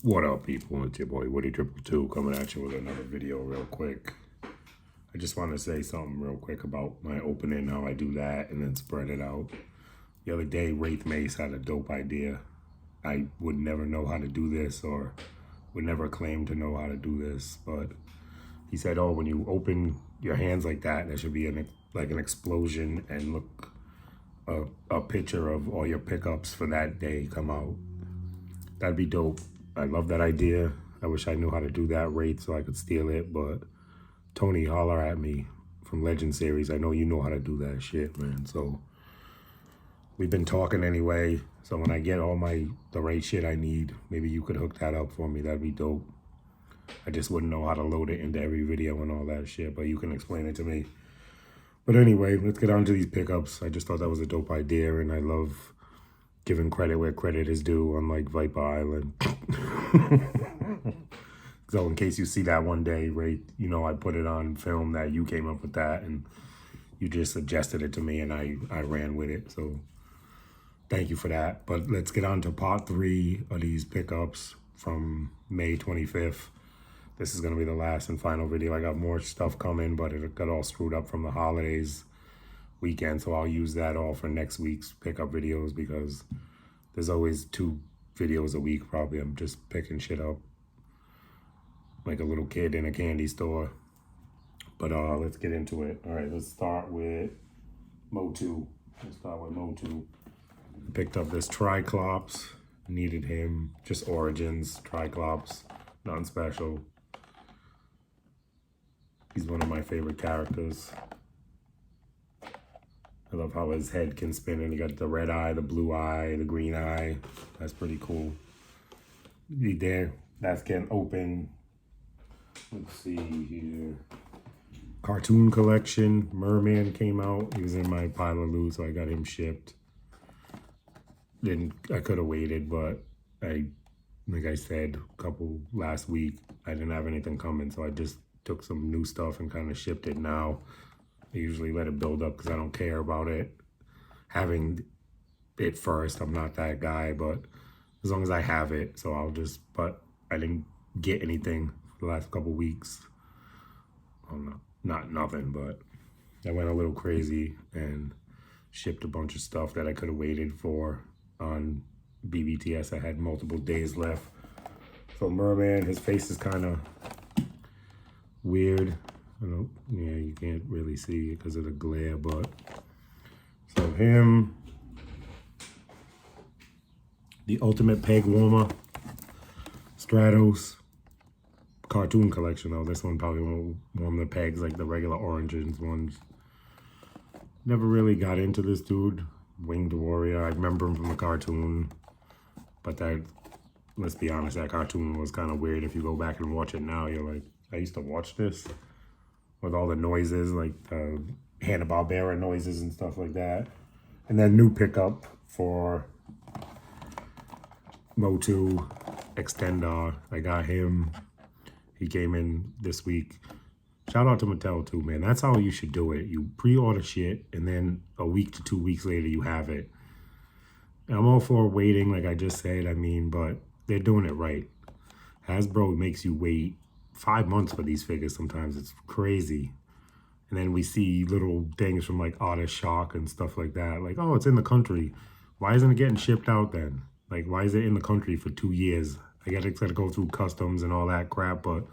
What up, people? It's your boy Woody 222 coming at you with another video real quick. I just want to say something real quick about my opening, how I do that, and then spread it out. The other day, Wraith Mace had a dope idea. I would never know how to do this, or would never claim to know how to do this, but he said, oh, when you open your hands like that, there should be like an explosion, and look, a picture of all your pickups for that day come out. That'd be dope. I love that idea. I wish I knew how to do that Wraith so I could steal it, but Tony, holler at me from Legend Series. I know you know how to do that shit, man. So we've been talking anyway. So when I get all the right shit I need, maybe you could hook that up for me. That'd be dope. I just wouldn't know how to load it into every video and all that shit, but you can explain it to me. But anyway, let's get on to these pickups. I just thought that was a dope idea, and I love giving credit where credit is due, unlike Viper Island. So in case you see that one day, right, you know, I put it on film that you came up with that, and you just suggested it to me, and I ran with it. So thank you for that. But let's get on to part 3 of these pickups from May 25th. This is going to be the last and final video. I got more stuff coming, but it got all screwed up from the holidays weekend, so I'll use that all for next week's pickup videos, because there's always 2 videos a week probably. I'm just picking shit up like a little kid in a candy store. But let's get into it. All right, let's start with MOTU. I picked up this Triclops. Needed him. Just Origins, Triclops, nothing special. He's one of my favorite characters. I love how his head can spin, and he got the red eye, the blue eye, the green eye. That's pretty cool. There, that's getting open. Let's see here. Cartoon collection. Merman came out. He was in my pile of loot, so I got him shipped. I could have waited, but like I said, last week, I didn't have anything coming, so I just took some new stuff and kind of shipped it now. I usually let it build up because I don't care about it having it first. I'm not that guy, but as long as I have it, so but I didn't get anything for the last couple weeks. Well, not nothing, but I went a little crazy and shipped a bunch of stuff that I could have waited for on BBTS. I had multiple days left. So Merman, his face is kind of weird. Yeah, you can't really see it because of the glare, but so him, the Ultimate Peg Warmer, Stratos, cartoon collection though. This one probably won't warm the pegs like the regular Origins ones. Never really got into this dude, Winged Warrior. I remember him from the cartoon, but let's be honest, that cartoon was kind of weird. If you go back and watch it now, you're like, I used to watch this with all the noises, like the Hanna-Barbera noises and stuff like that. And then new pickup for MOTU Extendar. I got him. He came in this week. Shout out to Mattel too, man. That's how you should do it. You pre-order shit, and then a week to 2 weeks later, you have it. And I'm all for waiting, like I just said, but they're doing it right. Hasbro makes you wait 5 months for these figures sometimes. It's crazy. And then we see little things from like Artist Shock and stuff like that. Like, oh, it's in the country. Why isn't it getting shipped out then? Like, why is it in the country for 2 years? I got to go through customs and all that crap, but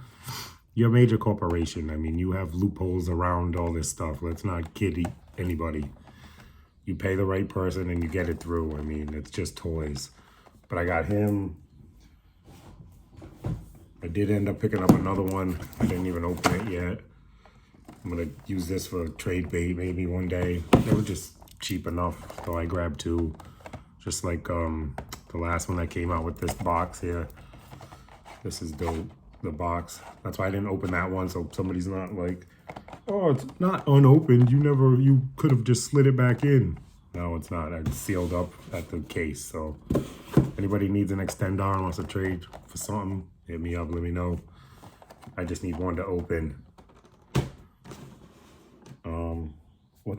you're a major corporation. You have loopholes around all this stuff. Let's not kid anybody. You pay the right person and you get it through. It's just toys. But I got him. I did end up picking up another one. I didn't even open it yet. I'm gonna use this for trade bait maybe one day. They were just cheap enough, so I grabbed 2. Just like the last one that came out with this box here. This is dope, the box. That's why I didn't open that one, so somebody's not like, oh, it's not unopened. You could have just slid it back in. No, it's not. It's sealed up at the case. So anybody needs an Extendar and wants to trade for something, hit me up, let me know. I just need one to open.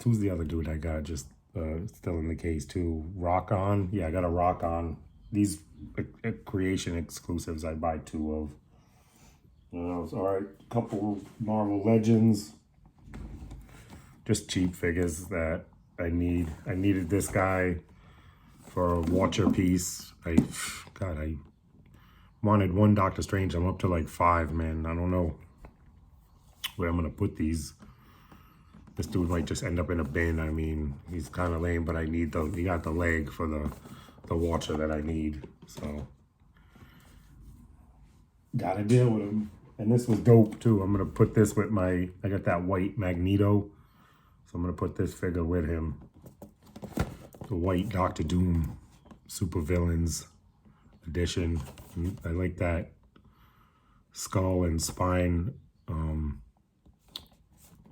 Who's the other dude I got just still in the case too? Rock On? Yeah, I got a Rock On these creation exclusives I buy 2 of. All right, couple Marvel Legends. Just cheap figures that I need. I needed this guy for a Watcher piece. I wanted 1 Doctor Strange. I'm up to like 5, man. I don't know where I'm gonna put these. This dude might just end up in a bin. I mean, he's kind of lame, but I need he got the leg for the Watcher that I need. So, gotta deal with him. And this was dope too. I'm gonna put this with I got that white Magneto. So I'm gonna put this figure with him. The white Doctor Doom Super Villains edition. I like that skull and spine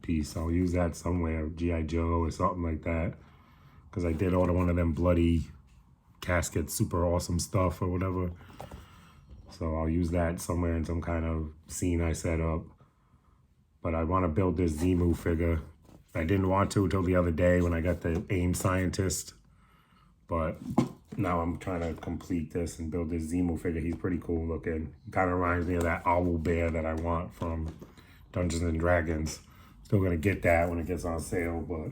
piece. I'll use that somewhere, G.I. Joe or something like that. Because I did order one of them bloody casket, super awesome stuff or whatever. So I'll use that somewhere in some kind of scene I set up. But I want to build this Zemu figure. I didn't want to until the other day when I got the AIM Scientist. But now I'm trying to complete this and build this Zemu figure. He's pretty cool looking. Kind of reminds me of that owl bear that I want from Dungeons and Dragons. Still gonna get that when it gets on sale, but.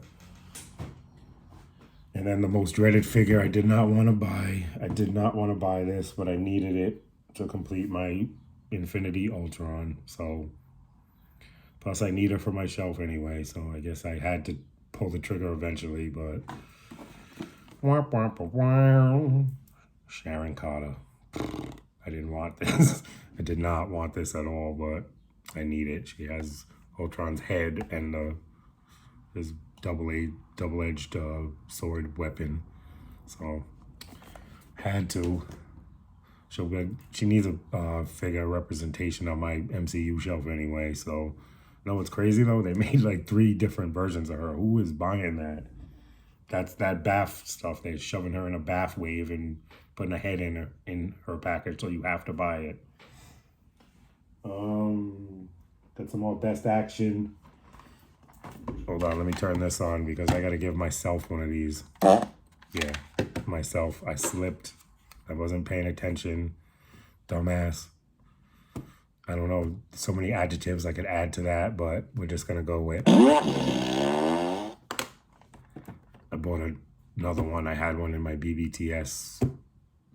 And then the most dreaded figure I did not want to buy. I did not want to buy this, but I needed it to complete my Infinity Ultron. So, plus I need it for my shelf anyway, so I guess I had to pull the trigger eventually, but. Sharon Carter. I didn't want this. I did not want this at all, but I need it. She has Ultron's head and his double-edged sword weapon. So, had to. She needs a figure representation on my MCU shelf anyway, so. You know what's crazy though? They made like 3 different versions of her. Who is buying that? That's that bath stuff. They're shoving her in a bath wave and putting a head in her package, so you have to buy it. Got some more Best Action. Hold on, let me turn this on because I gotta give myself one of these. Yeah, myself. I slipped. I wasn't paying attention. Dumbass. I don't know, so many adjectives I could add to that, but we're just gonna go with. I bought another one. I had one in my BBTS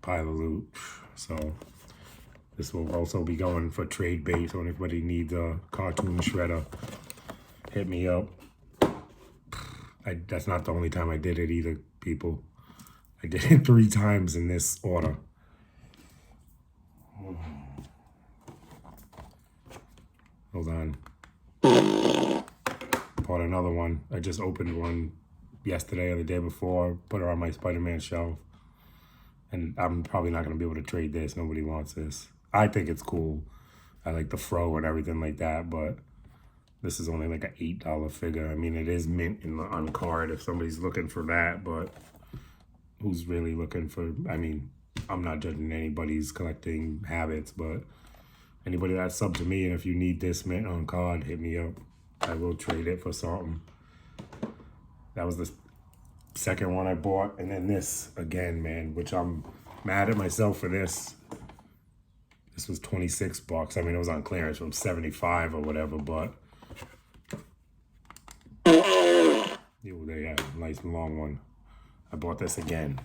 pile of loot. So this will also be going for trade bait. So anybody needs a cartoon shredder, hit me up. That's not the only time I did it either, people. I did it 3 times in this order. Hold on. Bought another one. I just opened one yesterday or the day before, put her on my Spider-Man shelf. And I'm probably not going to be able to trade this. Nobody wants this. I think it's cool. I like the fro and everything like that, but this is only like an $8 figure. I mean, it is mint on card if somebody's looking for that, but who's really looking for, I mean, I'm not judging anybody's collecting habits, but anybody that's sub to me, and if you need this mint on card, hit me up. I will trade it for something. That was the second one I bought. And then this again, man, which I'm mad at myself for this. This was 26 bucks. I mean, it was on clearance from 75 or whatever, but they had a nice long one. I bought this again.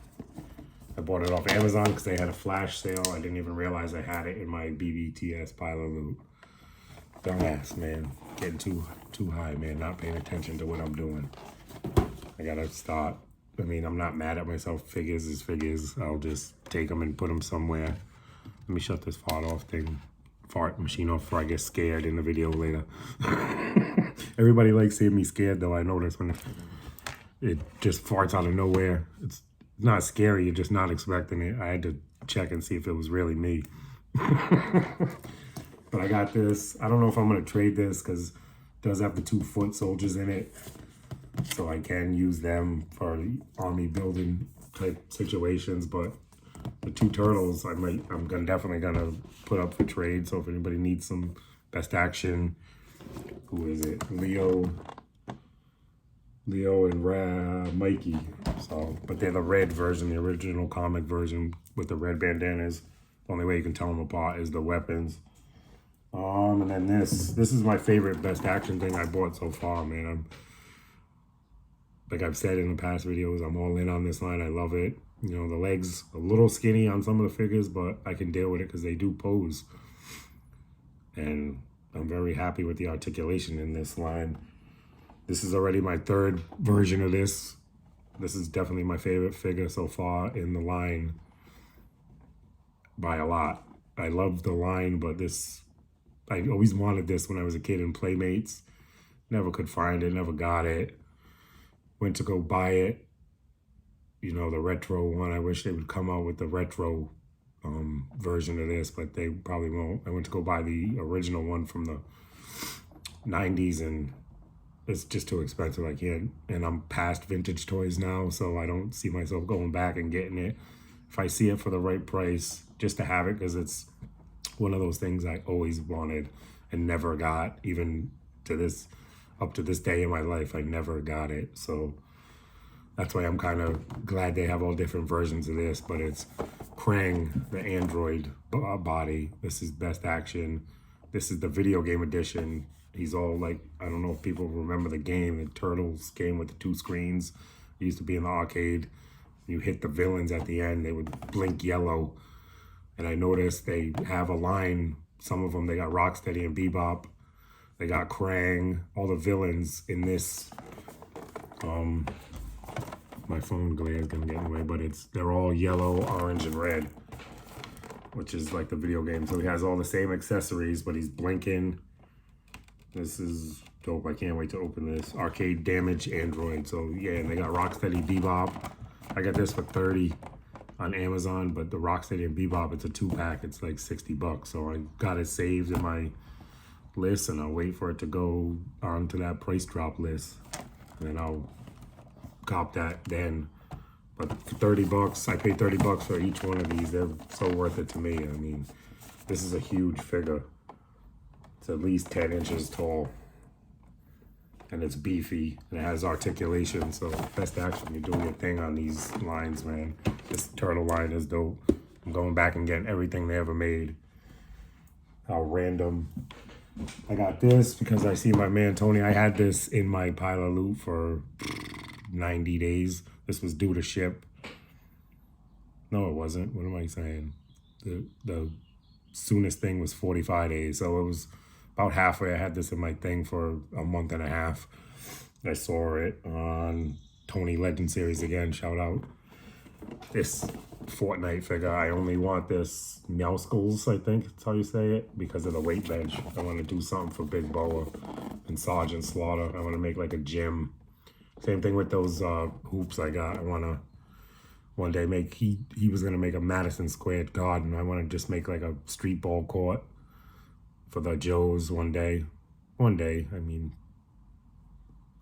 I bought it off Amazon because they had a flash sale. I didn't even realize I had it in my BBTS pile of loot. Dumbass, man. Getting too high, man. Not paying attention to what I'm doing. I gotta stop. I mean, I'm not mad at myself. Figures is figures. I'll just take them and put them somewhere. Let me shut this fart machine off before I get scared in the video later. Everybody likes seeing me scared though. I notice when it just farts out of nowhere. It's not scary. You're just not expecting it. I had to check and see if it was really me. But I got this. I don't know if I'm going to trade this because it does have the 2 foot soldiers in it. So I can use them for army building type situations. But the 2 turtles, I'm definitely going to put up for trade. So if anybody needs some Best Action, who is it? Leo, Leo and Mikey. So, but they're the red version, the original comic version with the red bandanas. The only way you can tell them apart is the weapons. And then this is my favorite Best Action thing I bought so far, man. Like I've said in the past videos, I'm all in on this line. I love it. You know, the legs a little skinny on some of the figures, but I can deal with it because they do pose. And I'm very happy with the articulation in this line. This is already my third version of this. This is definitely my favorite figure so far in the line by a lot. I love the line, but this, I always wanted this when I was a kid in Playmates. Never could find it, never got it. Went to go buy it. You know, the retro one. I wish they would come out with the retro version of this, but they probably won't. I went to go buy the original one from the 90s and it's just too expensive. I can't, and I'm past vintage toys now, so I don't see myself going back and getting it. If I see it for the right price, just to have it, because it's one of those things I always wanted and never got, even to this, up to this day in my life, I never got it. So that's why I'm kind of glad they have all different versions of this, but it's Krang, the android body. This is Best Action. This is the video game edition. He's all like, I don't know if people remember the game, the Turtles game with the 2 screens. It used to be in the arcade. You hit the villains at the end, they would blink yellow. And I noticed they have a line, some of them, they got Rocksteady and Bebop. They got Krang, all the villains in this. My phone glare is gonna get in the way, but they're all yellow, orange, and red, which is like the video game. So he has all the same accessories, but he's blinking. This is dope. I can't wait to open this. Arcade Damage Android. So yeah, and they got Rocksteady Bebop. I got this for $30 on Amazon, but the Rocksteady and Bebop, it's a 2-pack. It's like $60. So I got it saved in my list, and I'll wait for it to go onto that price drop list, and then I'll cop that then. But for $30, I paid $30 for each one of these. They're so worth it to me. I mean, this is a huge figure. It's at least 10 inches tall, and it's beefy, and it has articulation. So Best Action, you're doing your thing on these lines, man. This turtle line is dope. I'm going back and getting everything they ever made. How random. I got this because I see my man Tony. I had this in my pile of loot for 90 days. This was due to ship. No, it wasn't. What am I saying? The soonest thing was 45 days. So it was about halfway. I had this in my thing for a month and a half. I saw it on Tony Legend Series again. Shout out. This Fortnite figure. I only want this Meowskulls, I think that's how you say it, because of the weight bench. I want to do something for Big Boa and Sergeant Slaughter. I want to make like a gym. Same thing with those hoops I got. I want to one day make, he was going to make a Madison Square Garden. I want to just make like a street ball court for the Joes one day. One day, I mean,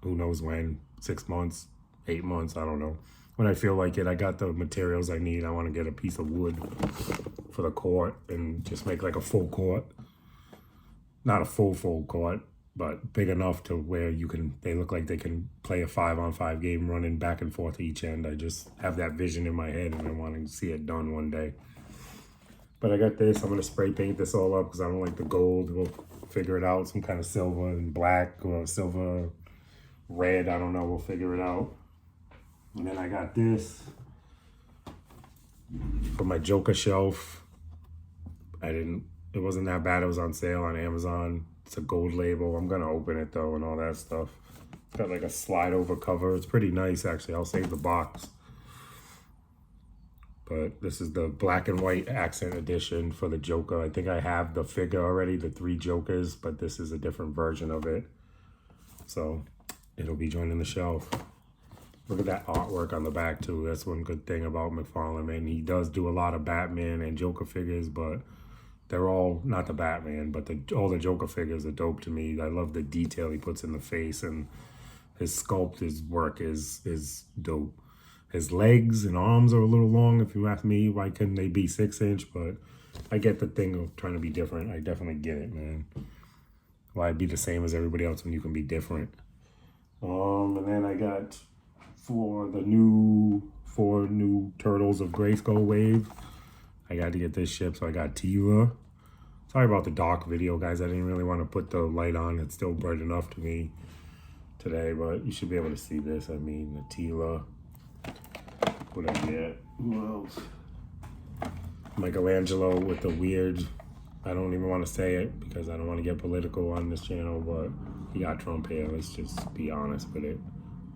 who knows when, 6 months, 8 months, I don't know. When I feel like it, I got the materials I need. I want to get a piece of wood for the court and just make like a full court. Not a full court, but big enough to where you can, they look like they can play a 5-on-5 game running back and forth each end. I just have that vision in my head and I want to see it done one day. But I got this. I'm going to spray paint this all up because I don't like the gold. We'll figure it out. Some kind of silver and black or silver, red. I don't know. We'll figure it out. And then I got this for my Joker shelf. It wasn't that bad. It was on sale on Amazon. It's a gold label. I'm going to open it though and all that stuff. It's got like a slide over cover. It's pretty nice actually. I'll save the box. But this is the black and white accent edition for the Joker. I think I have the figure already, the 3 Jokers, but this is a different version of it. So it'll be joining the shelf. Look at that artwork on the back too. That's one good thing about McFarlane, man. He does do a lot of Batman and Joker figures, but they're all, not the Batman, but all the Joker figures are dope to me. I love the detail he puts in the face, and his sculpt, his work is dope. His legs and arms are a little long. If you ask me, why couldn't they be 6-inch? But I get the thing of trying to be different. I definitely get it, man. Why be the same as everybody else when you can be different? And then I got four new Turtles of Grayskull Wave. I got to get this ship, so I got Tila. Sorry about the dark video, guys. I didn't really want to put the light on. It's still bright enough to me today, but you should be able to see this. I mean, the Tila. What I get? Who else? Michelangelo with the weird, I don't even want to say it because I don't want to get political on this channel, but he got Trump hair. Let's just be honest with it.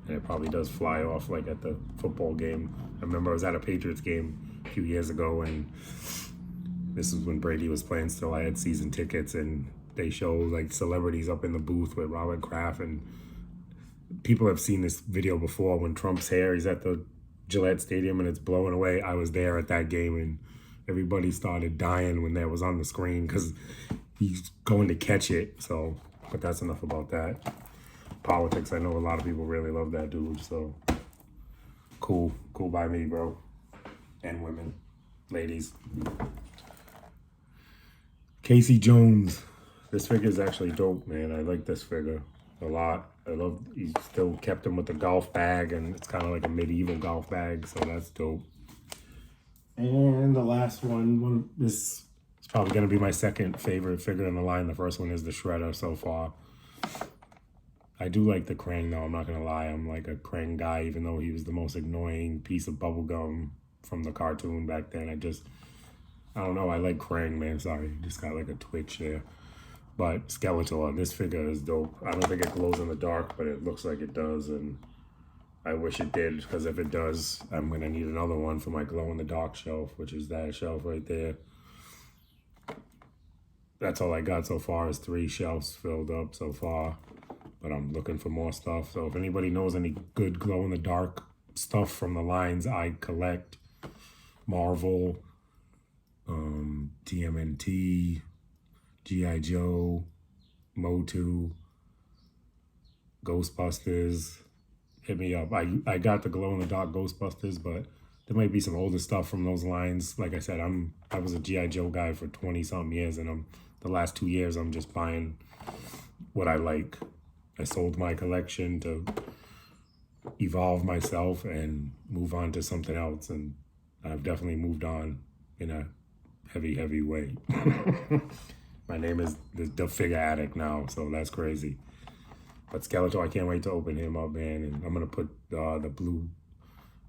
And it probably does fly off like at the football game. I remember I was at a Patriots game a few years ago, and this is when Brady was playing still. I had season tickets, and they show like celebrities up in the booth with Robert Kraft, and people have seen this video before when Trump's hair, he's at the Gillette Stadium and it's blowing away. I was there at that game, and everybody started dying when that was on the screen because he's going to catch it. So, but that's enough about that. Politics, I know a lot of people really love that dude, so cool by me, bro. And women, ladies. Casey Jones, this figure is actually dope, man. I like this figure a lot. He still kept him with the golf bag, and it's kind of like a medieval golf bag, so that's dope. And the last one, this is probably going to be my second favorite figure in the line. The first one is the Shredder so far. I do like the Krang, though. I'm not going to lie. I'm like a Krang guy, even though he was the most annoying piece of bubblegum from the cartoon back then. I don't know. I like Krang, man. Sorry. Just got like a twitch there. But Skeletor, this figure is dope. I don't think it glows in the dark, but it looks like it does. And I wish it did, because if it does, I'm going to need another one for my glow-in-the-dark shelf, which is that shelf right there. That's all I got so far is 3 shelves filled up so far. But I'm looking for more stuff. So if anybody knows any good glow-in-the-dark stuff from the lines I collect, Marvel, TMNT, G.I. Joe, MOTU, Ghostbusters, hit me up. I got the glow-in-the-dark Ghostbusters, but there might be some older stuff from those lines. Like I said, I was a G.I. Joe guy for 20-something years, and the last 2 years I'm just buying what I like. I sold my collection to evolve myself and move on to something else, and I've definitely moved on in a heavy way. My name is the Figure Addict now, so that's crazy. But Skeletor, I can't wait to open him up, man, and I'm going to put the blue,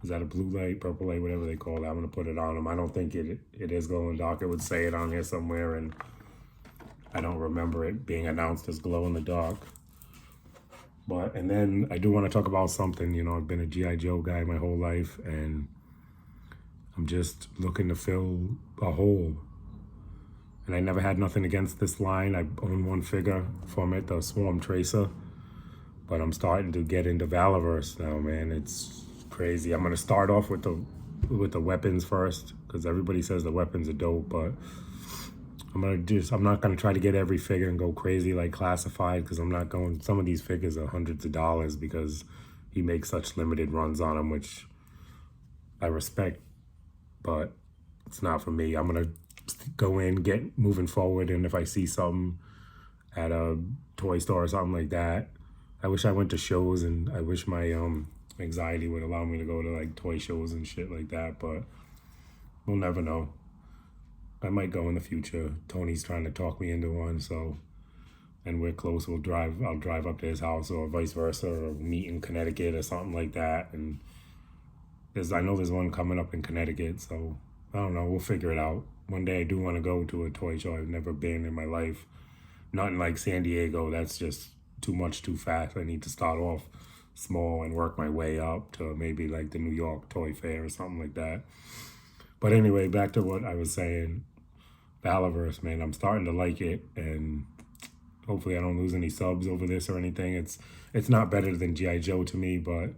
is that a blue light, purple light, whatever they call it, I'm going to put it on him. I don't think it is glow-in-the-dark. It would say it on here somewhere, and I don't remember it being announced as glow-in-the-dark. And then I do want to talk about something. You know, I've been a G.I. Joe guy my whole life, and I'm just looking to fill a hole. And I never had nothing against this line. I own one figure from it, the Swarm Tracer. But I'm starting to get into Valaverse now, man. It's crazy. I'm going to start off with the weapons first, because everybody says the weapons are dope, but I'm not gonna try to get every figure and go crazy like Classified, because some of these figures are hundreds of dollars because he makes such limited runs on them, which I respect, but it's not for me. I'm gonna go in, get moving forward, and if I see something at a toy store or something like that, I wish I went to shows, and I wish my anxiety would allow me to go to like toy shows and shit like that, but we'll never know. I might go in the future. Tony's trying to talk me into one, so, and we're close. I'll drive up to his house, or vice versa, or meet in Connecticut or something like that. And I know there's one coming up in Connecticut, so I don't know. We'll figure it out. One day I do want to go to a toy show I've never been in my life. Nothing like San Diego. That's just too much too fast. I need to start off small and work my way up to maybe like the New York Toy Fair or something like that. But anyway, back to what I was saying. Valaverse, man, I'm starting to like it, and hopefully I don't lose any subs over this or anything. It's not better than G.I. Joe to me, but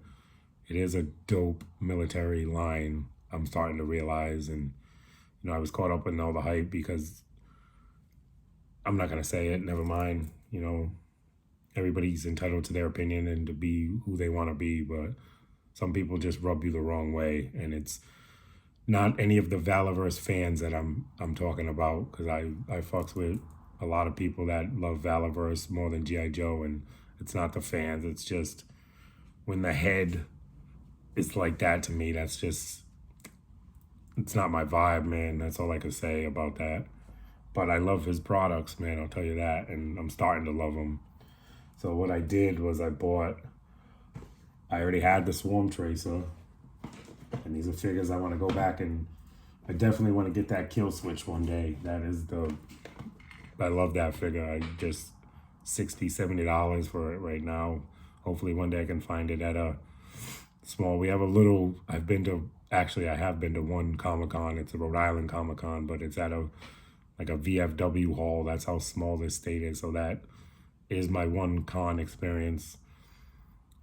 it is a dope military line, I'm starting to realize. And, you know, I was caught up in all the hype because I'm not going to say it, never mind. You know, everybody's entitled to their opinion and to be who they want to be, but some people just rub you the wrong way, and it's not any of the Valaverse fans that I'm talking about, because I fucks with a lot of people that love Valaverse more than G.I. Joe, and it's not the fans, it's just when the head is like that to me, that's just, it's not my vibe, man. That's all I can say about that. But I love his products, man, I'll tell you that. And I'm starting to love them. So what I did was I already had the Swarm Tracer. And these are figures I want to go back and I definitely want to get that Kill Switch one day. I love that figure. I just $60, $70 for it right now. Hopefully one day I can find it at a small, I have been to one Comic-Con. It's a Rhode Island Comic-Con, but it's at a VFW hall. That's how small this state is. So that is my one con experience.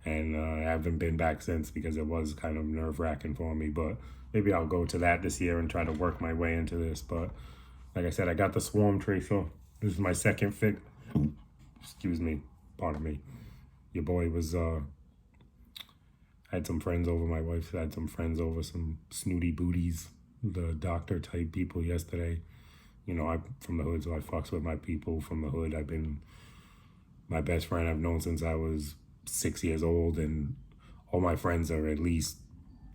And I haven't been back since because it was kind of nerve-wracking for me. But maybe I'll go to that this year and try to work my way into this. But like I said, I got the Swarm Tracer. This is my second fig. Excuse me. Pardon me. Your boy was, had some friends over. My wife had some friends over, some snooty booties, the doctor type people yesterday. You know, I'm from the hood, so I fucks with my people from the hood. My best friend I've known since I was 6 years old, and all my friends are at least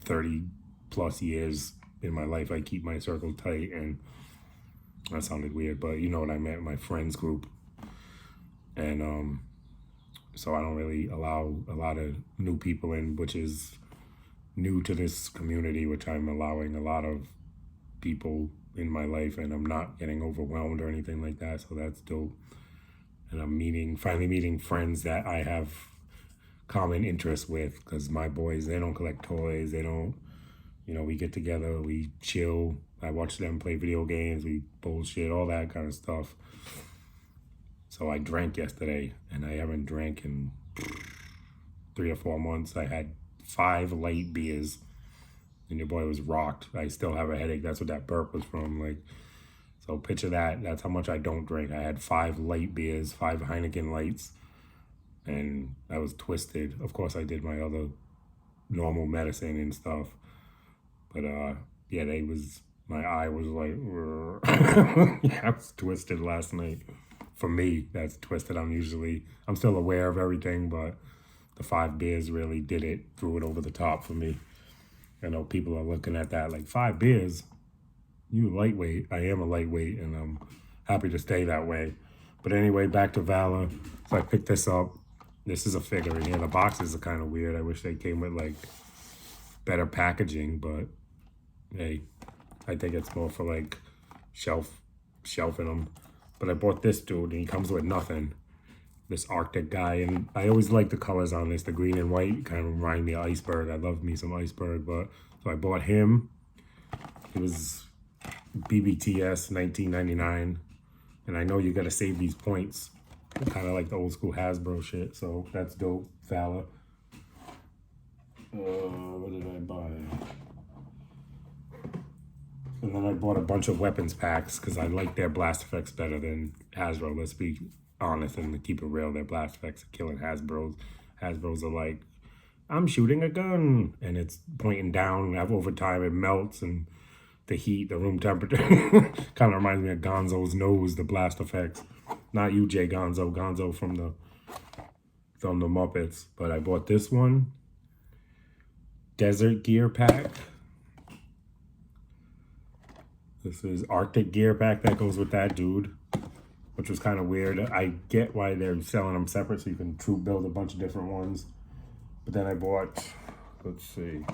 30 plus years in my life. I keep my circle tight, and that sounded weird, but you know what I meant, my friends group. And so I don't really allow a lot of new people in, which is new to this community, which I'm allowing a lot of people in my life, and I'm not getting overwhelmed or anything like that, so that's dope. And I'm finally meeting friends that I have common interests with, because my boys, they don't collect toys, they don't, you know, we get together, we chill, I watch them play video games, we bullshit, all that kind of stuff. So I drank yesterday, and I haven't drank in 3 or 4 months. I had 5 light beers, and your boy was rocked. I still have a headache. That's what that burp was from. Like, so picture that. That's how much I don't drink. I had 5 light beers, 5 Heineken lights, and I was twisted. Of course, I did my other normal medicine and stuff. But yeah, my eye was like, yeah, I was twisted last night. For me, that's twisted. I'm still aware of everything, but the 5 beers really threw it over the top for me. I know people are looking at that like, 5 beers? You lightweight. I am a lightweight, and I'm happy to stay that way. But anyway, back to Vala. So I picked this up. This is a figure in here. The boxes are kind of weird. I wish they came with like better packaging, but hey, I think it's more for like shelfing them. But I bought this dude, and he comes with nothing. This Arctic guy, and I always like the colors on this. The green and white kind of remind me of Iceberg. I love me some Iceberg, but so I bought him. It was BBTS 1999, and I know you got to save these points, kind of like the old school Hasbro shit. So that's dope. Vala. What did I buy? And then I bought a bunch of weapons packs because I like their blast effects better than Hasbro. Let's be honest and keep it real. Their blast effects are killing Hasbro's. Hasbro's are like, I'm shooting a gun, and it's pointing down. Over time, it melts, and the heat, the room temperature, kind of reminds me of Gonzo's nose, the blast effects. Not you, Jay Gonzo. Gonzo from the Muppets. But I bought this one. Desert Gear Pack. This is Arctic Gear Pack that goes with that dude, which was kind of weird. I get why they're selling them separate so you can troop build a bunch of different ones. But then I bought, let's see,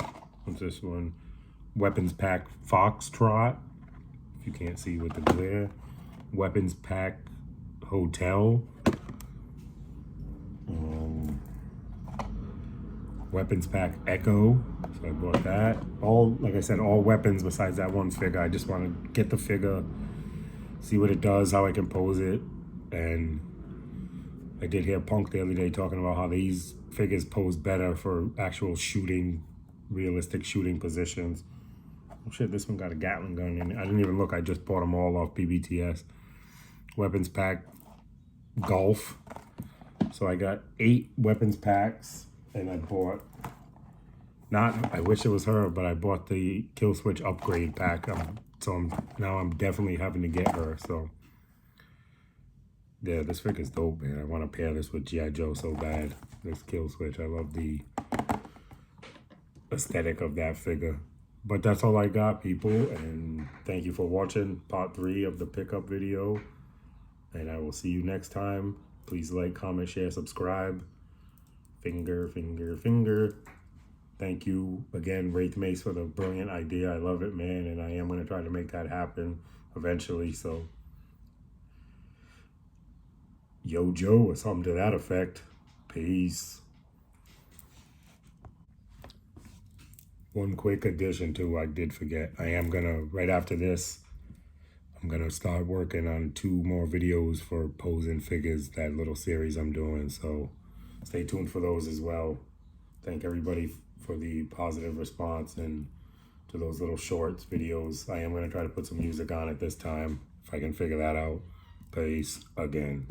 what's this one? Weapons Pack Foxtrot, if you can't see with the glare. Weapons Pack Hotel. Weapons Pack Echo. So I bought that. All, like I said, all weapons besides that one figure. I just want to get the figure, see what it does, how I can pose it. And I did hear Punk the other day talking about how these figures pose better for actual shooting, realistic shooting positions. Oh shit, this one got a Gatling gun in it. I didn't even look. I just bought them all off BBTS. Weapons Pack Golf. So I got 8 weapons packs. And I bought, I wish it was her, but I bought the Kill Switch upgrade pack. Now I'm definitely having to get her. So yeah, this figure's dope, man. I want to pair this with G.I. Joe so bad. This Kill Switch. I love the aesthetic of that figure. But that's all I got, people, and thank you for watching part 3 of the pickup video, and I will see you next time. Please like, comment, share, subscribe. Finger, finger, finger. Thank you again, Wraith Mace, for the brilliant idea. I love it, man, and I am going to try to make that happen eventually. So, yo, Joe, or something to that effect. Peace. One quick addition too, I did forget. I am going to, right after this, I'm going to start working on 2 more videos for posing figures, that little series I'm doing. So stay tuned for those as well. Thank everybody for the positive response and to those little shorts videos. I am going to try to put some music on it this time, if I can figure that out. Peace again.